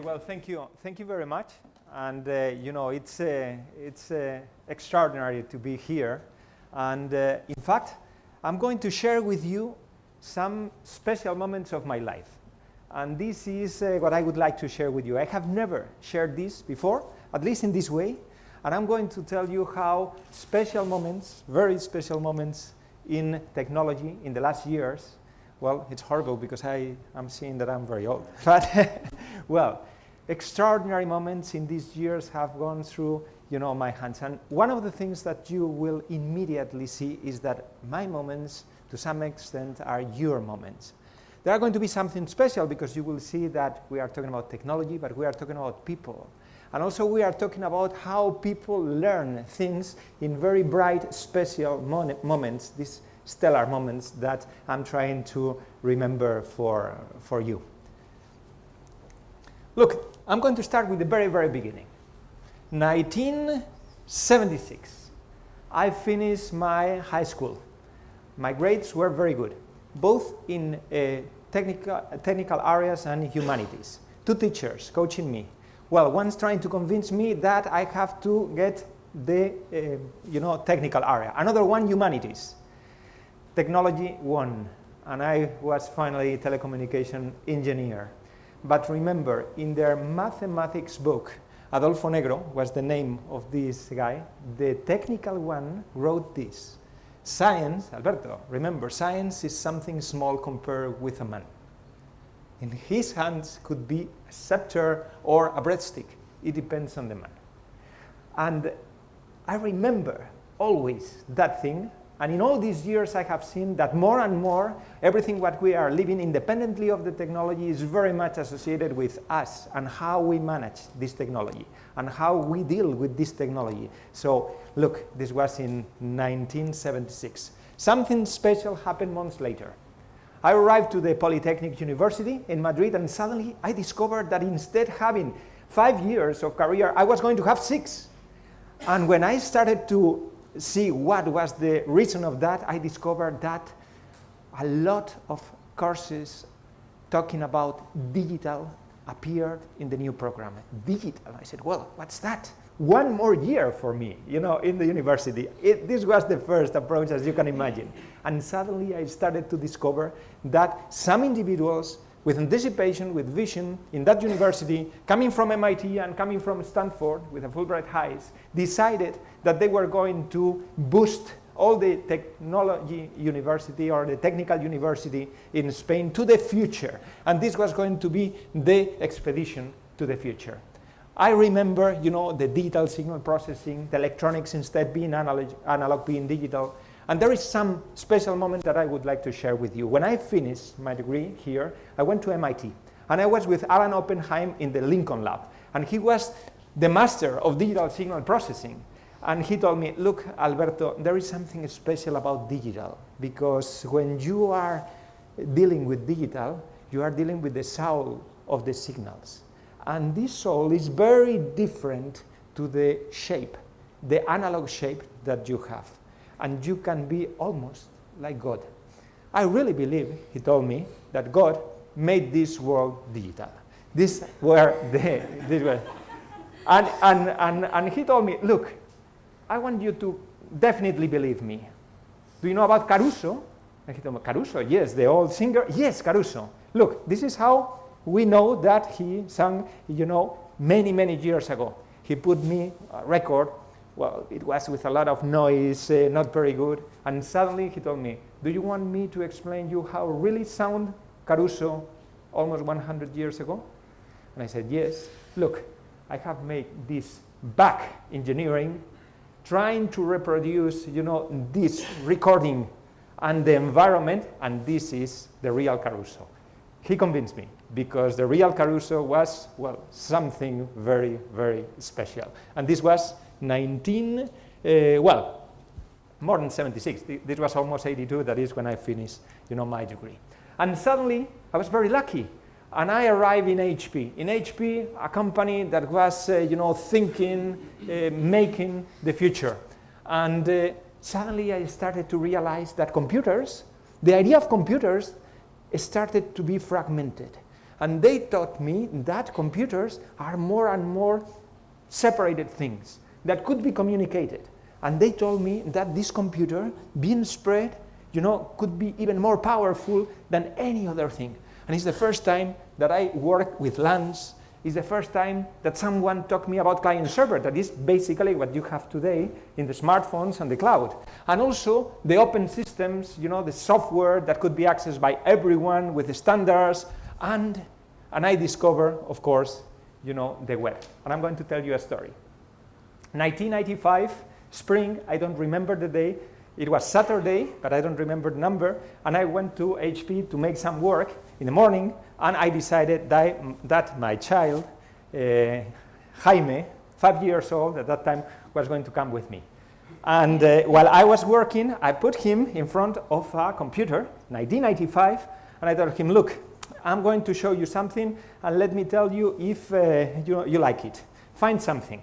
Well, thank you. Thank you very much. And, it's extraordinary to be here. And, in fact, I'm going to share with you some special moments of my life. And this is what I would like to share with you. I have never shared this before, at least in this way. And I'm going to tell you how special moments, very special moments in technology in the last years. Well, it's horrible because I'm seeing that I'm very old. But, well, extraordinary moments in these years have gone through, my hands. And one of the things that you will immediately see is that my moments, to some extent, are your moments. They are going to be something special because you will see that we are talking about technology, but we are talking about people. And also we are talking about how people learn things in very bright, special moments, these stellar moments that I'm trying to remember for you. Look, I'm going to start with the very, very beginning. 1976, I finished my high school. My grades were very good, both in technical areas and humanities. Two teachers coaching me. Well, one's trying to convince me that I have to get the technical area. Another one, humanities. Technology won, and I was finally a telecommunication engineer. But remember, in their mathematics book, Adolfo Negro was the name of this guy, the technical one wrote this. Science, Alberto, remember, science is something small compared with a man. In his hands could be a scepter or a breadstick. It depends on the man. And I remember always that thing. And in all these years, I have seen that more and more, everything what we are living independently of the technology is very much associated with us and how we manage this technology and how we deal with this technology. So look, this was in 1976. Something special happened months later. I arrived to the Polytechnic University in Madrid, and suddenly I discovered that instead of having 5 years of career, I was going to have 6. And when I started to see what was the reason of that, I discovered that a lot of courses talking about digital appeared in the new program. Digital. I said, well, what's that? 1 more year for me, in the university. This was the first approach, as you can imagine. And suddenly I started to discover that some individuals with anticipation, with vision in that university, coming from MIT and coming from Stanford with a Fulbright highs, decided that they were going to boost all the technology university or the technical university in Spain to the future. And this was going to be the expedition to the future. I remember, the digital signal processing, the electronics instead being analog being digital. And there is some special moment that I would like to share with you. When I finished my degree here, I went to MIT. And I was with Alan Oppenheim in the Lincoln Lab. And he was the master of digital signal processing. And he told me, look, Alberto, there is something special about digital. Because when you are dealing with digital, you are dealing with the soul of the signals. And this soul is very different to the shape, the analog shape that you have. And you can be almost like God. I really believe, he told me, that God made this world digital. This were this were. And he told me, look, I want you to definitely believe me. Do you know about Caruso? And he told me, Caruso, yes, the old singer. Yes, Caruso. Look, this is how we know that he sang, many, many years ago. He put me a record. Well, it was with a lot of noise, not very good. And suddenly he told me, do you want me to explain you how really sound Caruso almost 100 years ago? And I said, yes. Look, I have made this back engineering, trying to reproduce, this recording and the environment, and this is the real Caruso. He convinced me, because the real Caruso was, well, something very, very special. And this was more than 76. This was almost 82. That is when I finished, my degree. And suddenly, I was very lucky. And I arrived in HP. In HP, a company that was, thinking, making the future. And suddenly, I started to realize that computers, the idea of computers, started to be fragmented. And they taught me that computers are more and more separated things that could be communicated. And they told me that this computer, being spread, could be even more powerful than any other thing. And it's the first time that I work with LANs. It's the first time that someone talked me about client-server. That is basically what you have today in the smartphones and the cloud. And also the open systems, the software that could be accessed by everyone with the standards. And I discovered, of course, the web. And I'm going to tell you a story. 1995, spring, I don't remember the day. It was Saturday, but I don't remember the number. And I went to HP to make some work in the morning. And I decided that my child, Jaime, 5 years old at that time, was going to come with me. And while I was working, I put him in front of a computer, 1995, and I told him, look, I'm going to show you something, and let me tell you if you like it. Find something.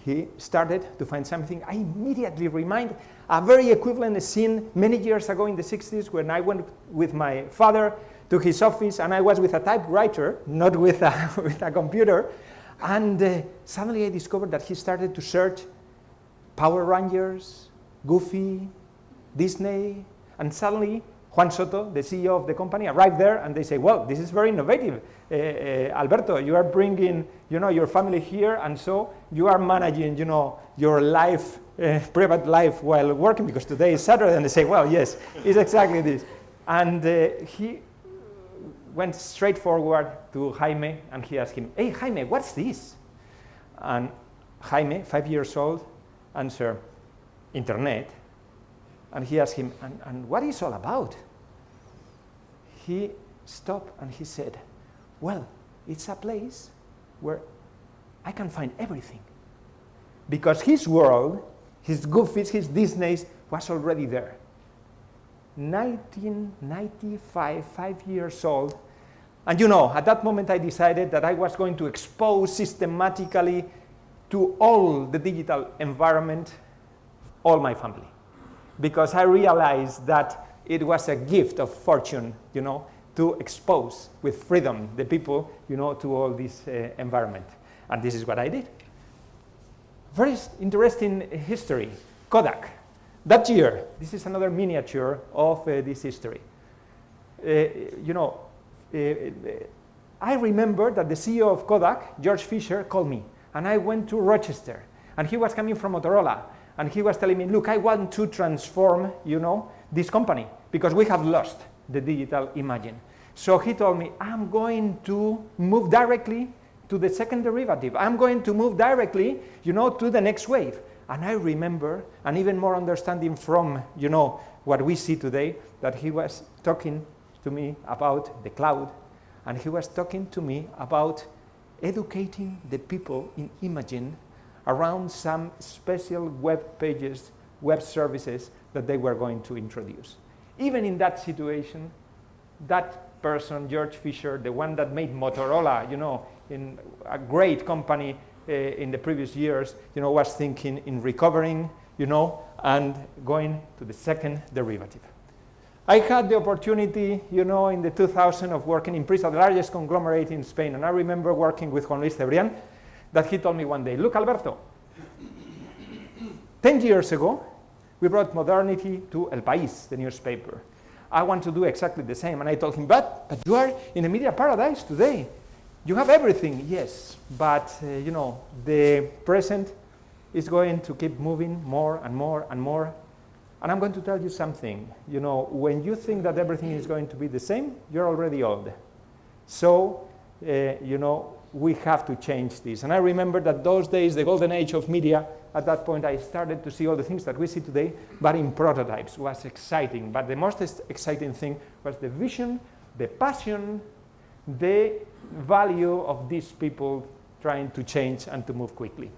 He started to find something. I immediately remind a very equivalent scene many years ago in the 60s when I went with my father to his office, and I was with a typewriter, not with a computer. And suddenly I discovered that he started to search Power Rangers, Goofy, Disney, and suddenly Juan Soto, the CEO of the company, arrived there, and they say, well, this is very innovative. Alberto, you are bringing, your family here, and so you are managing, your life, private life while working, because today is Saturday, and they say, well, yes, it's exactly this. And he went straight forward to Jaime, and he asked him, hey, Jaime, what's this? And Jaime, 5 years old, answered, Internet. And he asked him, and what is it all about? He stopped and he said, well, it's a place where I can find everything. Because his world, his Goofies, his Disneys, was already there. 1995, 5 years old. And at that moment I decided that I was going to expose systematically to all the digital environment, all my family. Because I realized that it was a gift of fortune, to expose with freedom the people, to all this environment. And this is what I did. Very interesting history. Kodak. That year, this is another miniature of this history. I remember that the CEO of Kodak, George Fisher, called me. And I went to Rochester. And he was coming from Motorola. And he was telling me, look, I want to transform, this company, because we have lost the digital imaging. So he told me, I'm going to move directly to the second derivative. I'm going to move directly, to the next wave. And I remember, and even more understanding from, what we see today, that he was talking to me about the cloud, and he was talking to me about educating the people in imaging around some special web pages, web services that they were going to introduce. Even in that situation, that person, George Fisher, the one that made Motorola, in a great company in the previous years, was thinking in recovering, and going to the second derivative. I had the opportunity, in the 2000 of working in Prisa, the largest conglomerate in Spain, and I remember working with Juan Luis Cebrián, that he told me one day, look, Alberto, 10 years ago, we brought modernity to El País, the newspaper. I want to do exactly the same. And I told him, but you are in a media paradise today. You have everything, yes, but the present is going to keep moving more and more and more. And I'm going to tell you something. When you think that everything is going to be the same, you're already old. So, we have to change this. And I remember that those days, the golden age of media, at that point I started to see all the things that we see today, but in prototypes. It was exciting. But the most exciting thing was the vision, the passion, the value of these people trying to change and to move quickly.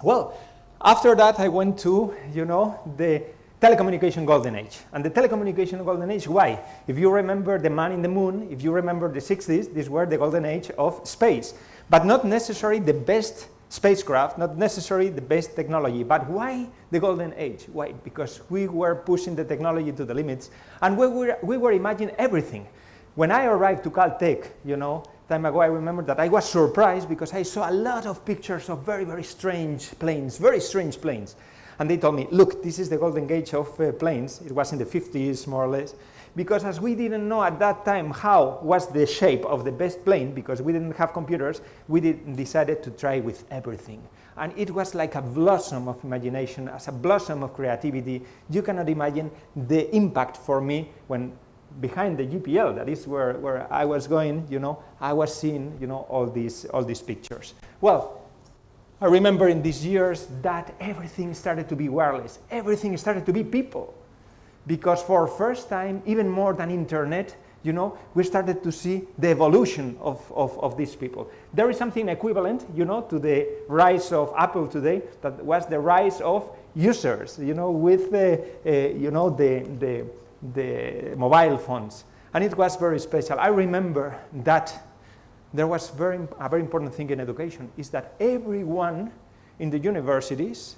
Well, after that I went to, the telecommunication golden age. And the telecommunication golden age, why? If you remember the man in the moon, if you remember the 60s, these were the golden age of space. But not necessarily the best spacecraft, not necessarily the best technology. But why the golden age? Why? Because we were pushing the technology to the limits, and we were imagining everything. When I arrived to Caltech, time ago, I remember that I was surprised because I saw a lot of pictures of very, very strange planes, And they told me, look, this is the golden age of planes. It was in the 50s, more or less. Because as we didn't know at that time how was the shape of the best plane, because we didn't have computers, we decided to try with everything. And it was like a blossom of imagination, as a blossom of creativity. You cannot imagine the impact for me when behind the GPL, that is where I was going, I was seeing, all these pictures. Well, I remember in these years that everything started to be wireless. Everything started to be people. Because for the first time, even more than internet, we started to see the evolution of these people. There is something equivalent, to the rise of Apple today, that was the rise of users, with the mobile phones. And it was very special. I remember that there was a very important thing in education, is that everyone in the universities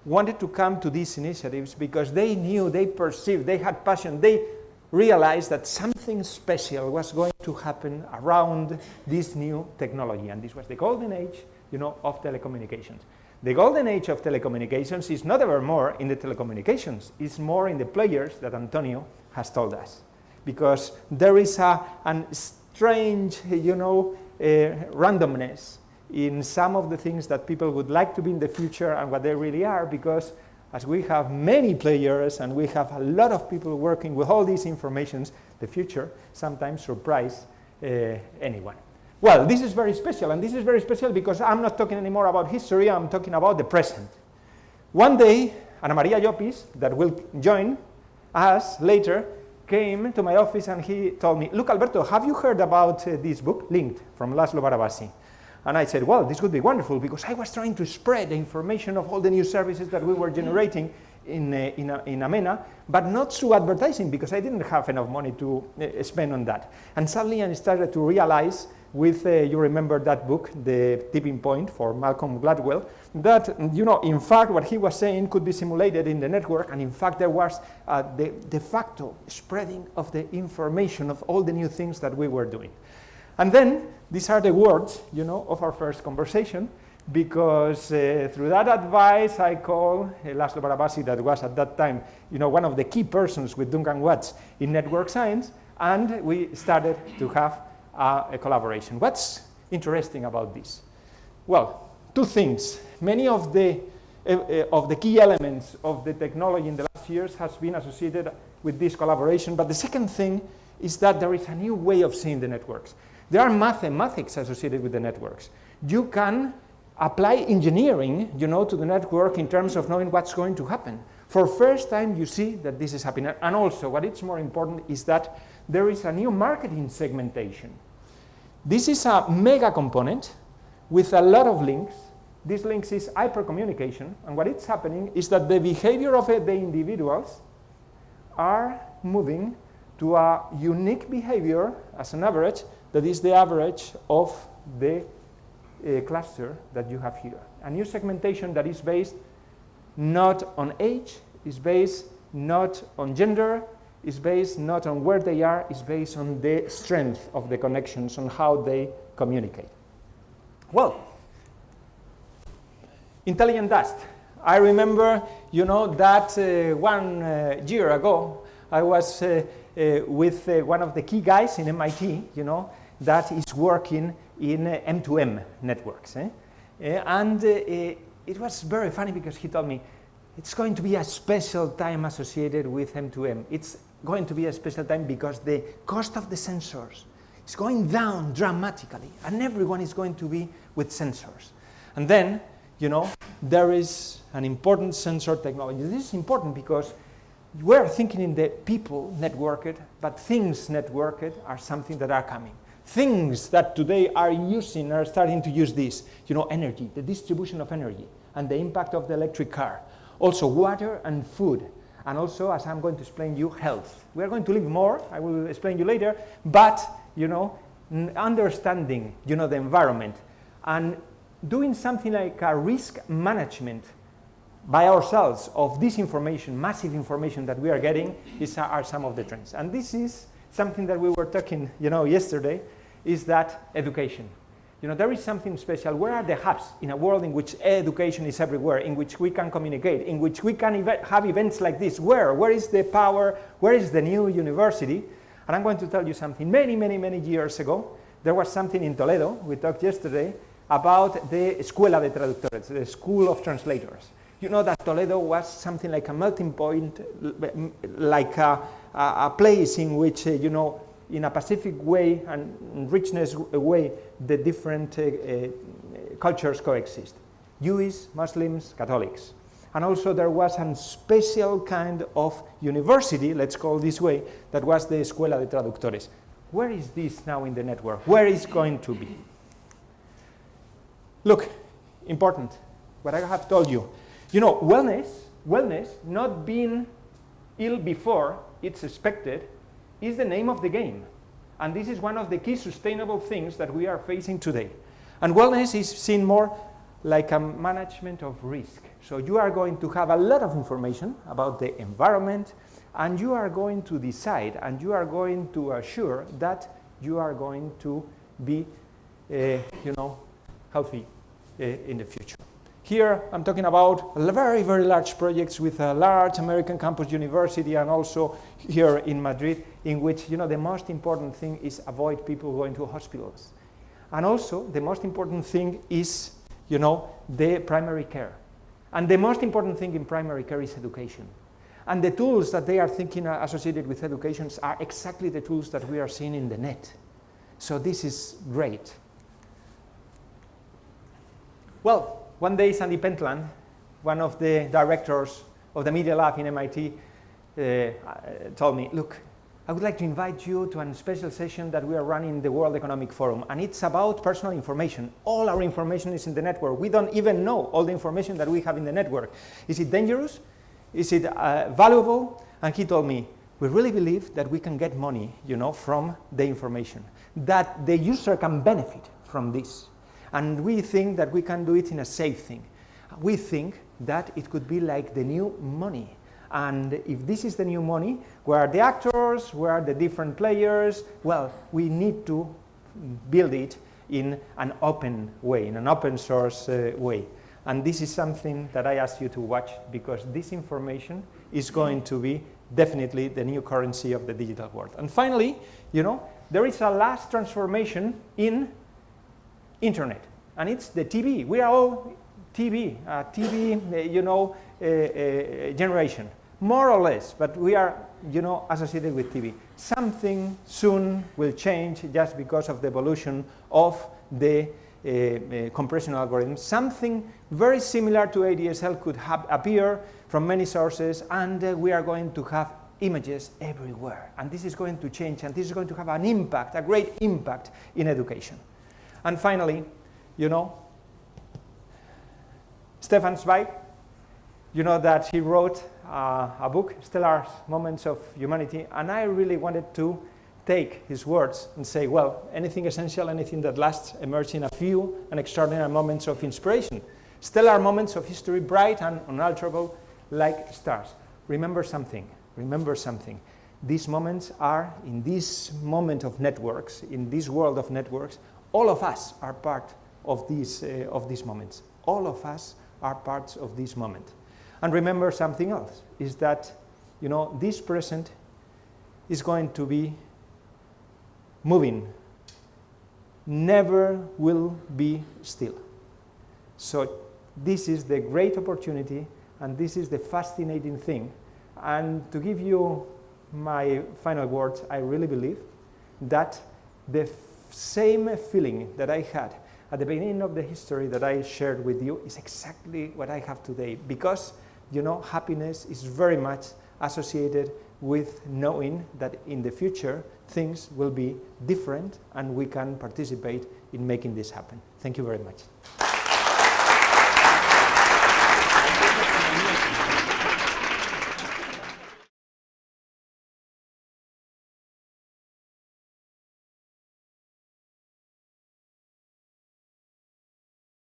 wanted to come to these initiatives because they knew, they perceived, they had passion, they realized that something special was going to happen around this new technology. And this was the golden age, of telecommunications. The golden age of telecommunications is not ever more in the telecommunications, it's more in the players that Antonio has told us. Because there is a strange, randomness in some of the things that people would like to be in the future and what they really are, because as we have many players and we have a lot of people working with all these informations, the future sometimes surprise anyone. Well, this is very special, and this is very special because I'm not talking anymore about history, I'm talking about the present. One day, Ana Maria Llopis, that will join us later, came to my office and he told me, look, Alberto, have you heard about this book, Linked, from Laszlo Barabasi? And I said, well, this would be wonderful, because I was trying to spread the information of all the new services that we were generating in Amena, but not through advertising, because I didn't have enough money to spend on that. And suddenly I started to realize with, you remember that book, The Tipping Point, for Malcolm Gladwell, that, in fact, what he was saying could be simulated in the network, and in fact, there was the de facto spreading of the information of all the new things that we were doing. And then, these are the words, of our first conversation, because through that advice, I called Laszlo Barabasi, that was at that time, one of the key persons with Duncan Watts in network science, and we started to have a collaboration. What's interesting about this? Well, two things. Many of the key elements of the technology in the last years has been associated with this collaboration, but the second thing is that there is a new way of seeing the networks. There are mathematics associated with the networks. You can apply engineering, to the network in terms of knowing what's going to happen. For first time, you see that this is happening. And also, what is more important is that there is a new marketing segmentation. This is a mega component with a lot of links. This links is hypercommunication. And what is happening is that the behavior of the individuals are moving to a unique behavior as an average that is the average of the cluster that you have here. A new segmentation that is based not on age, is based not on gender, is based not on where they are, is based on the strength of the connections, on how they communicate. Well, intelligent dust. I remember, that 1 year ago, I was with one of the key guys in MIT, that is working in M2M networks. And it was very funny because he told me, it's going to be a special time associated with M2M. It's going to be a special time because the cost of the sensors is going down dramatically, and everyone is going to be with sensors. And then, there is an important sensor technology. This is important because we're thinking in the people networked, but things networked are something that are coming. Things that today are starting to use this, energy, the distribution of energy, and the impact of the electric car. Also water and food, and also, as I'm going to explain you, health. We are going to live more, I will explain you later, but, understanding, the environment, and doing something like a risk management by ourselves of this information, massive information that we are getting, are some of the trends. And this is something that we were talking, yesterday, is that education. There is something special. Where are the hubs in a world in which education is everywhere, in which we can communicate, in which we can have events like this? Where is the power? Where is the new university? And I'm going to tell you something. Many, many, many years ago, there was something in Toledo, we talked yesterday, about the Escuela de Traductores, the School of Translators. You know that Toledo was something like a melting point, like a place in which, in a pacific way and richness way, the different cultures coexist. Jews, Muslims, Catholics. And also there was a special kind of university, let's call it this way, that was the Escuela de Traductores. Where is this now in the network? Where is it going to be? Look, important, what I have told you. Wellness, not being ill before it's expected, is the name of the game. And this is one of the key sustainable things that we are facing today. And wellness is seen more like a management of risk. So you are going to have a lot of information about the environment, and you are going to decide, and you are going to assure that you are going to be, healthy in the future. Here, I'm talking about very, very large projects with a large American campus university, and also here in Madrid, in which, the most important thing is avoid people going to hospitals. And also, the most important thing is, the primary care. And the most important thing in primary care is education. And the tools that they are thinking associated with education are exactly the tools that we are seeing in the net. So this is great. Well, one day Sandy Pentland, one of the directors of the Media Lab in MIT, told me, look, I would like to invite you to a special session that we are running in the World Economic Forum, and it's about personal information. All our information is in the network. We don't even know all the information that we have in the network. Is it dangerous? Is it valuable? And he told me, we really believe that we can get money, from the information, that the user can benefit from this. And we think that we can do it in a safe thing. We think that it could be like the new money. And if this is the new money, where are the actors, where are the different players? Well, we need to build it in an open way, in an open source way. And this is something that I ask you to watch, because this information is going to be definitely the new currency of the digital world. And finally, there is a last transformation in internet, and it's the TV. We are all TV, generation, more or less, but we are, associated with TV. Something soon will change just because of the evolution of the compression algorithm. Something very similar to ADSL could appear from many sources, and we are going to have images everywhere. And this is going to change, and this is going to have an impact, a great impact in education. And finally, Stefan Zweig, that he wrote a book, Stellar Moments of Humanity, and I really wanted to take his words and say, well, anything essential, anything that lasts, emerge in a few and extraordinary moments of inspiration. Stellar moments of history, bright and unalterable like stars. Remember something. These moments are, in this moment of networks, in this world of networks, all of us are part of these moments. All of us are parts of this moment. And remember something else, is that, this present is going to be moving, never will be still. So this is the great opportunity, and this is the fascinating thing. And to give you my final words, I really believe that the same feeling that I had at the beginning of the history that I shared with you is exactly what I have today, because happiness is very much associated with knowing that in the future things will be different and we can participate in making this happen. Thank you very much.